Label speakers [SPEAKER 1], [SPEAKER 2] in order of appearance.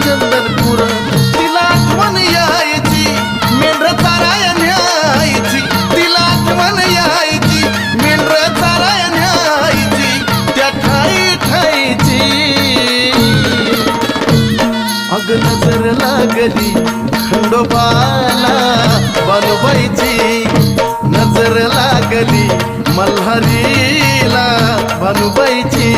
[SPEAKER 1] चंदनपूर तिला आठवण यायची मेंढर चाराया न्यायची तिला आठवण यायची मेंढर चाराया न्यायची त्या ठाई ठाईची अग नजर लागली खंडोबाला बानुबाईची नजर लागली मल्हारीला बानुबाईची